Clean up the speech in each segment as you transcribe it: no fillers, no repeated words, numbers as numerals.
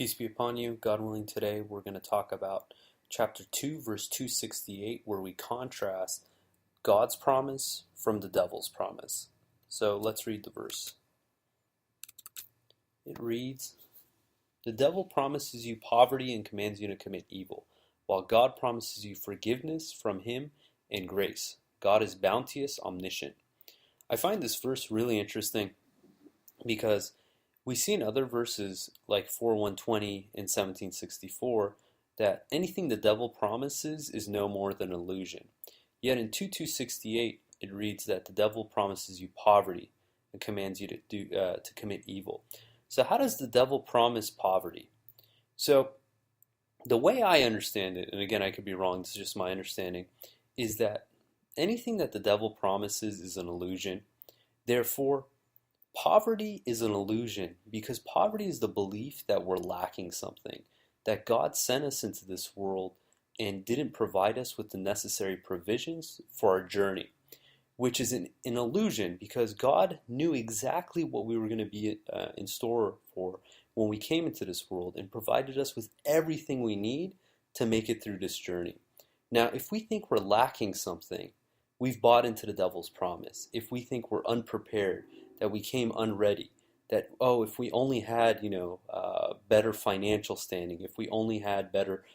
Peace be upon you. God willing, today we're going to talk about chapter 2, verse 268, where we contrast God's promise from the devil's promise. So let's read the verse. It reads, "The devil promises you poverty and commands you to commit evil, while God promises you forgiveness from him and grace. God is bounteous, omniscient." I find this verse really interesting because we see in other verses like 4:120 and 17:64 that anything the devil promises is no more than an illusion. Yet in 2:268 it reads that the devil promises you poverty and commands you to commit evil. So how does the devil promise poverty? So the way I understand it, and again I could be wrong, this is just my understanding, is that anything that the devil promises is an illusion. Therefore, poverty is an illusion because poverty is the belief that we're lacking something, that God sent us into this world and didn't provide us with the necessary provisions for our journey, which is an illusion because God knew exactly what we were going to be in store for when we came into this world and provided us with everything we need to make it through this journey. Now, if we think we're lacking something, we've bought into the devil's promise. If we think we're unprepared, that we came unready, that, if we only had, better financial standing, if we only had better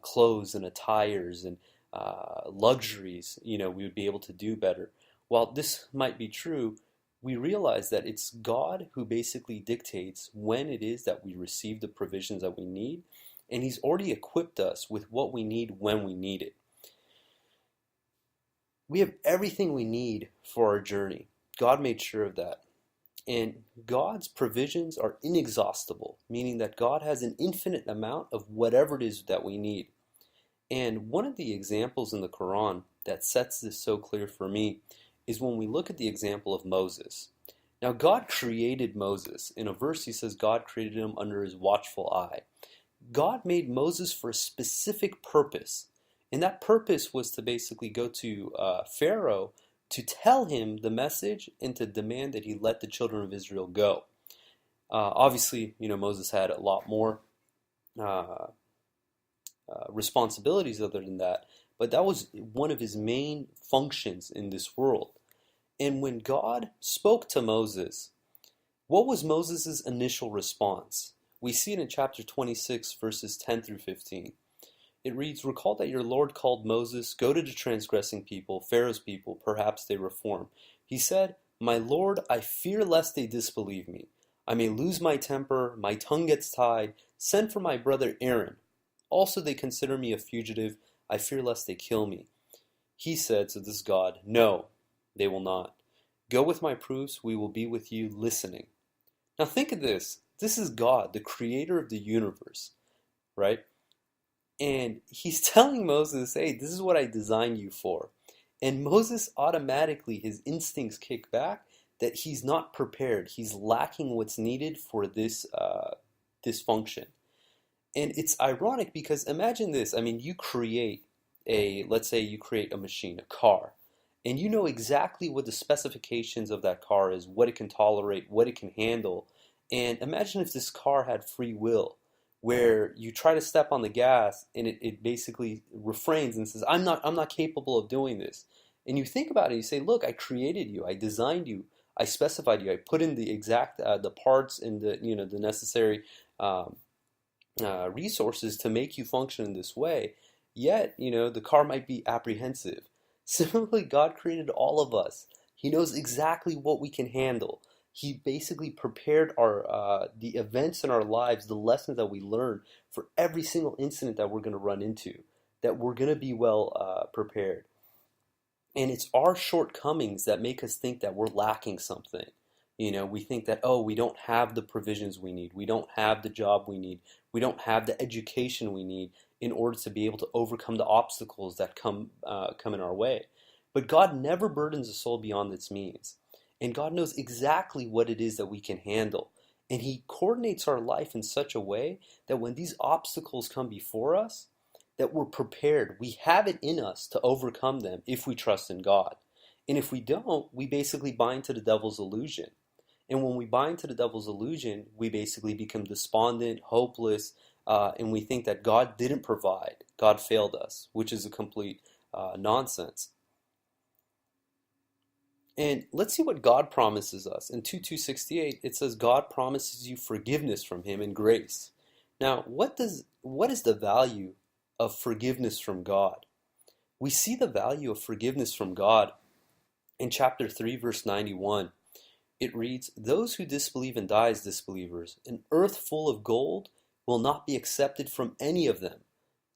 clothes and attires and luxuries, we would be able to do better. While this might be true, we realize that it's God who basically dictates when it is that we receive the provisions that we need, and He's already equipped us with what we need when we need it. We have everything we need for our journey. God made sure of that. And God's provisions are inexhaustible, meaning that God has an infinite amount of whatever it is that we need. And one of the examples in the Quran that sets this so clear for me is when we look at the example of Moses. Now, God created Moses. In a verse, he says God created him under his watchful eye. God made Moses for a specific purpose. And that purpose was to basically go to Pharaoh to tell him the message and to demand that he let the children of Israel go. Obviously, Moses had a lot more responsibilities other than that, but that was one of his main functions in this world. And when God spoke to Moses, what was Moses' initial response? We see it in chapter 26, verses 10 through 15. It reads, "Recall that your Lord called Moses, go to the transgressing people, Pharaoh's people, perhaps they reform. He said, 'My Lord, I fear lest they disbelieve me. I may lose my temper, my tongue gets tied. Send for my brother Aaron. Also they consider me a fugitive. I fear lest they kill me.' He said," so this is God, "No, they will not. Go with my proofs, we will be with you listening." Now think of this. This is God, the creator of the universe, right? And he's telling Moses, hey, this is what I designed you for. And Moses automatically, his instincts kick back that he's not prepared. He's lacking what's needed for this function. And it's ironic because imagine this. I mean, let's say you create a machine, a car, and you know exactly what the specifications of that car is, what it can tolerate, what it can handle. And imagine if this car had free will, where you try to step on the gas and it basically refrains and says, I'm not capable of doing this. And you think about it, you say, look, I created you, I designed you, I specified you, I put in the exact the parts and the necessary resources to make you function in this way. Yet, the car might be apprehensive. Similarly, God created all of us. He knows exactly what we can handle. He basically prepared the events in our lives, the lessons that we learn for every single incident that we're going to run into, that we're going to be well prepared. And it's our shortcomings that make us think that we're lacking something. We think that, we don't have the provisions we need. We don't have the job we need. We don't have the education we need in order to be able to overcome the obstacles that come in our way. But God never burdens a soul beyond its means. And God knows exactly what it is that we can handle. And He coordinates our life in such a way that when these obstacles come before us, that we're prepared. We have it in us to overcome them if we trust in God. And if we don't, we basically buy into the devil's illusion. And when we buy into the devil's illusion, we basically become despondent, hopeless, and we think that God didn't provide. God failed us, which is a complete nonsense. And let's see what God promises us. In 2:268, it says God promises you forgiveness from him and grace. Now, what is the value of forgiveness from God? We see the value of forgiveness from God in chapter 3, verse 91. It reads, "Those who disbelieve and die as disbelievers, an earth full of gold will not be accepted from any of them,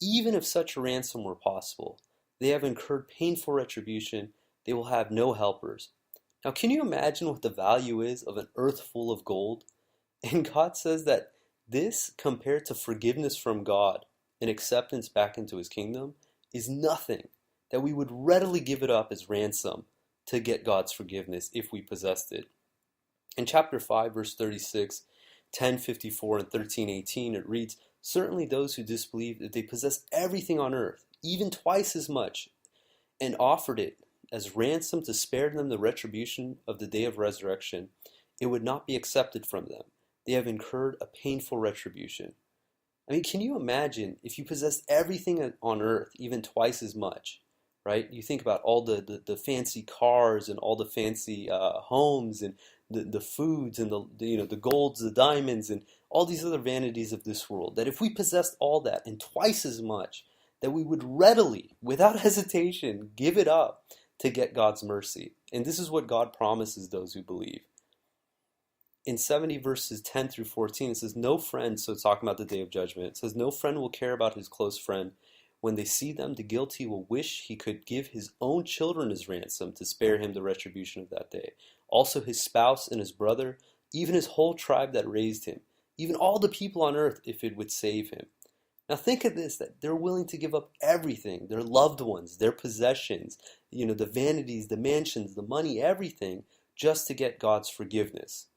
even if such a ransom were possible. They have incurred painful retribution. They will have no helpers." Now, can you imagine what the value is of an earth full of gold? And God says that this, compared to forgiveness from God and acceptance back into his kingdom, is nothing, that we would readily give it up as ransom to get God's forgiveness if we possessed it. In chapter 5, verse 36, 10:54, and 13:18, it reads, "Certainly those who disbelieve that they possess everything on earth, even twice as much, and offered it as ransom to spare them the retribution of the day of resurrection, it would not be accepted from them. They have incurred a painful retribution." I mean, can you imagine if you possessed everything on earth, even twice as much, right? You think about all the fancy cars and all the fancy homes and the foods and the golds, the diamonds, and all these other vanities of this world. That if we possessed all that and twice as much, that we would readily, without hesitation, give it up to get God's mercy. And this is what God promises those who believe. In 70 verses 10 through 14, it says, "No friend," so it's talking about the day of judgment, it says, "No friend will care about his close friend. When they see them, the guilty will wish he could give his own children as ransom to spare him the retribution of that day. Also his spouse and his brother, even his whole tribe that raised him, even all the people on earth, if it would save him." Now think of this, that they're willing to give up everything, their loved ones, their possessions, the vanities, the mansions, the money, everything, just to get God's forgiveness.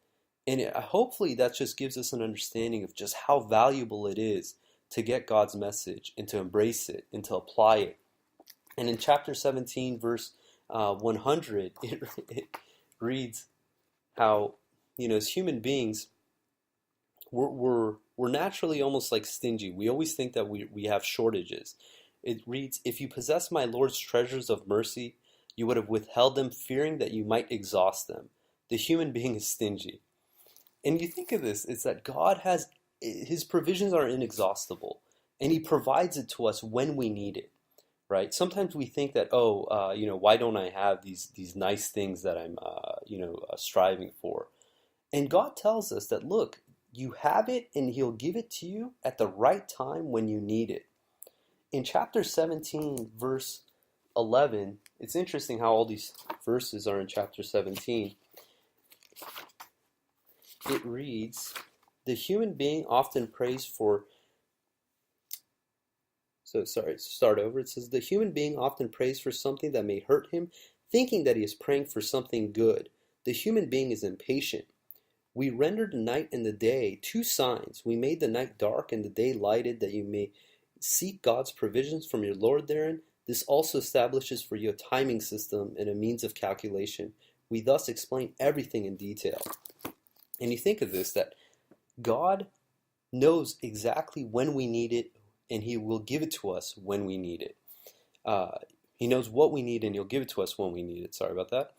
And hopefully that just gives us an understanding of just how valuable it is to get God's message and to embrace it and to apply it. And in chapter 17, verse 100, it reads how, as human beings, we're naturally almost like stingy. We always think that we have shortages. It reads, "If you possess my Lord's treasures of mercy, you would have withheld them, fearing that you might exhaust them." The human being is stingy. And you think of this, it's that God has, his provisions are inexhaustible, and he provides it to us when we need it, right? Sometimes we think that, why don't I have these nice things that I'm, striving for? And God tells us that, look, you have it, and he'll give it to you at the right time when you need it. In chapter 17, verse 11, it's interesting how all these verses are in chapter 17. It reads, "The human being often prays for," start over. It says, "The human being often prays for something that may hurt him, thinking that he is praying for something good. The human being is impatient. We rendered the night and the day two signs. We made the night dark and the day lighted, that you may seek God's provisions from your Lord therein. This also establishes for you a timing system and a means of calculation. We thus explain everything in detail." And you think of this, that God knows exactly when we need it, and he will give it to us when we need it. He knows what we need, and he'll give it to us when we need it. Sorry about that.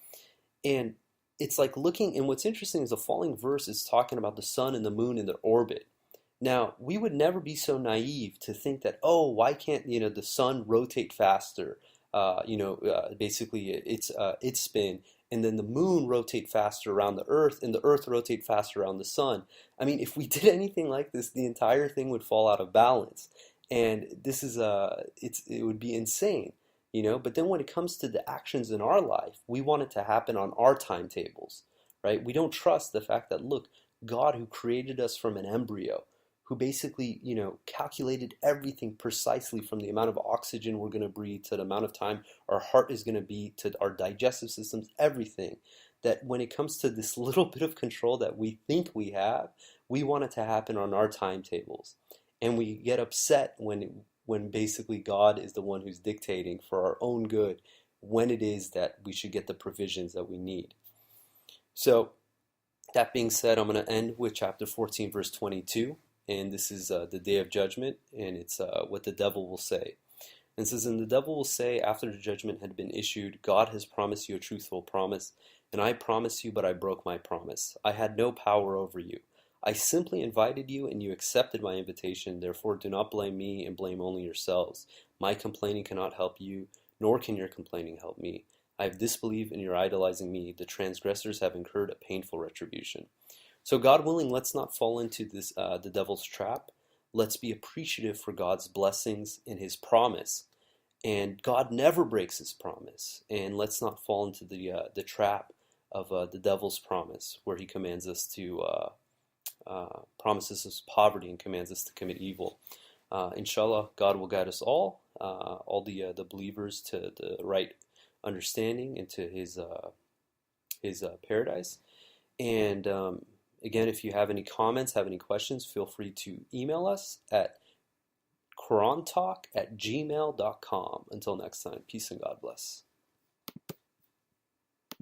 And it's like looking, and what's interesting is the following verse is talking about the sun and the moon and their orbit. Now, we would never be so naive to think that, why can't, the sun rotate faster? Basically its spin, and then the moon rotate faster around the earth, and the earth rotate faster around the sun. I mean, if we did anything like this, the entire thing would fall out of balance. And this is it would be insane, but then when it comes to the actions in our life, we want it to happen on our timetables, right? We don't trust the fact that, look, God, who created us from an embryo, who basically, calculated everything precisely, from the amount of oxygen we're going to breathe to the amount of time our heart is going to beat, to our digestive systems, everything, that when it comes to this little bit of control that we think we have, we want it to happen on our timetables. And we get upset when basically God is the one who's dictating for our own good when it is that we should get the provisions that we need. So That being said, I'm going to end with chapter 14, verse 22. And this is the day of judgment, and it's what the devil will say. And it says, and the devil will say, after the judgment had been issued, God has promised you a truthful promise, and I promised you, but I broke my promise. I had no power over you. I simply invited you, and you accepted my invitation. Therefore, do not blame me, and blame only yourselves. My complaining cannot help you, nor can your complaining help me. I have disbelieved, and you're idolizing me. The transgressors have incurred a painful retribution. So God willing, let's not fall into this the devil's trap. Let's be appreciative for God's blessings and his promise. And God never breaks his promise. And let's not fall into the trap of the devil's promise, where he commands us to promises us poverty and commands us to commit evil. Inshallah, God will guide us all the believers, to the right understanding, into his paradise. And again, if you have any comments, have any questions, feel free to email us at QuranTalk@gmail.com. Until next time, peace and God bless.